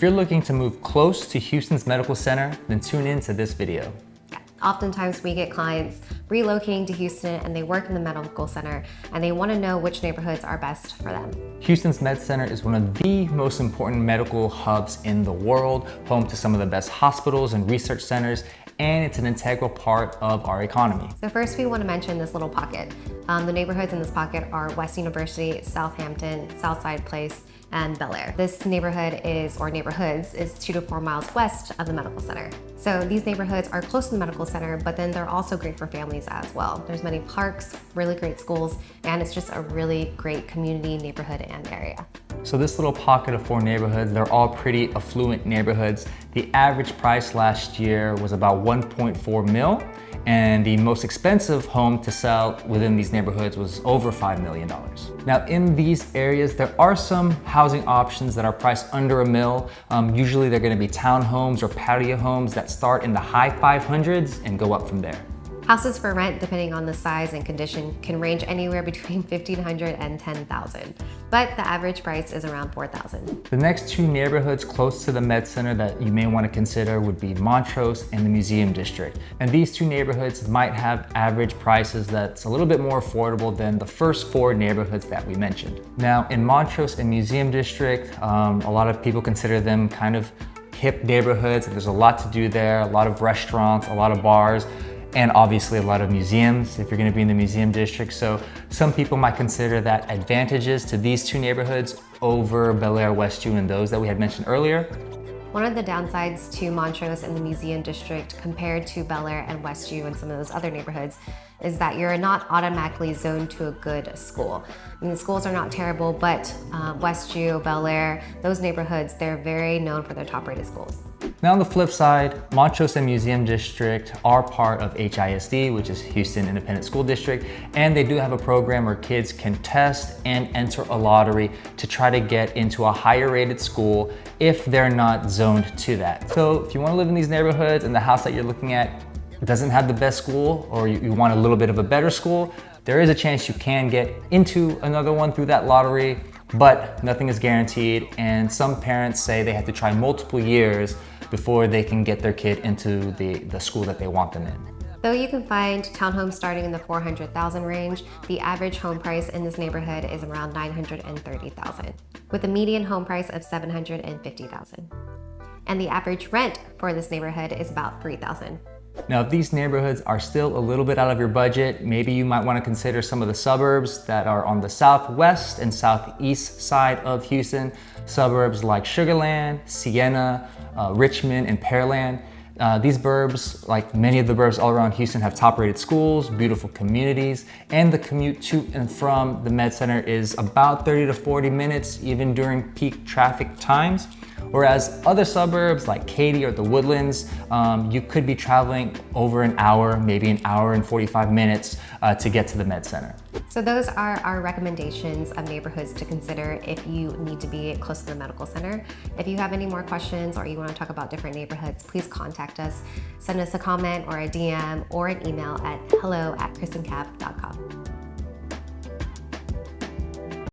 If you're looking to move close to Houston's medical center, then tune in to this video. Oftentimes we get clients relocating to Houston and they work in the medical center and they want to know which neighborhoods are best for them. Houston's Med Center is one of the most important medical hubs in the world, home to some of the best hospitals and research centers, and it's an integral part of our economy. So first we want to mention this little pocket. The neighborhoods in this pocket are West University, Southampton, Southside Place, and Bel Air. This neighborhood neighborhoods is 2 to 4 miles west of the medical center. So these neighborhoods are close to the medical center, but then they're also great for families as well. There's many parks, really great schools, and it's just a really great community, neighborhood, and area. So this little pocket of 4 neighborhoods, they're all pretty affluent neighborhoods. The average price last year was about 1.4 mil. And the most expensive home to sell within these neighborhoods was over $5 million. Now in these areas, there are some housing options that are priced under $1 million. Usually they're gonna be townhomes or patio homes that start in the high 500s and go up from there. Houses for rent, depending on the size and condition, can range anywhere between $1,500 and $10,000, but the average price is around $4,000. The next 2 neighborhoods close to the Med Center that you may want to consider would be Montrose and the Museum District. And these 2 neighborhoods might have average prices that's a little bit more affordable than the first 4 neighborhoods that we mentioned. Now in Montrose and Museum District, a lot of people consider them kind of hip neighborhoods. There's a lot to do there, a lot of restaurants, a lot of bars, and obviously a lot of museums if you're going to be in the museum district. So some people might consider that advantages to these 2 neighborhoods over Bel Air, Westview, and those that we had mentioned earlier. One of the downsides to Montrose and the Museum District compared to Bel Air and Westview and some of those other neighborhoods is that you're not automatically zoned to a good school. I mean, the schools are not terrible, but Westview, Bel Air, those neighborhoods, they're very known for their top-rated schools. Now on the flip side, Montrose and Museum District are part of HISD, which is Houston Independent School District, and they do have a program where kids can test and enter a lottery to try to get into a higher rated school if they're not zoned to that. So if you want to live in these neighborhoods and the house that you're looking at doesn't have the best school, or you want a little bit of a better school, there is a chance you can get into another one through that lottery, but nothing is guaranteed. And some parents say they have to try multiple years before they can get their kid into the school that they want them in. Though you can find townhomes starting in the $400,000 range, the average home price in this neighborhood is around $930,000, with a median home price of $750,000. And the average rent for this neighborhood is about $3,000. Now, if these neighborhoods are still a little bit out of your budget, maybe you might want to consider some of the suburbs that are on the southwest and southeast side of Houston. Suburbs like Sugar Land, Sienna, Richmond, and Pearland. These burbs, like many of the burbs all around Houston, have top-rated schools, beautiful communities, and the commute to and from the Med Center is about 30 to 40 minutes, even during peak traffic times. Whereas other suburbs like Katy or the Woodlands, you could be traveling over an hour, maybe an hour and 45 minutes to get to the Med Center. So those are our recommendations of neighborhoods to consider if you need to be close to the medical center. If you have any more questions or you want to talk about different neighborhoods, please contact us. Send us a comment or a DM or an email at hello@chrisandcab.com.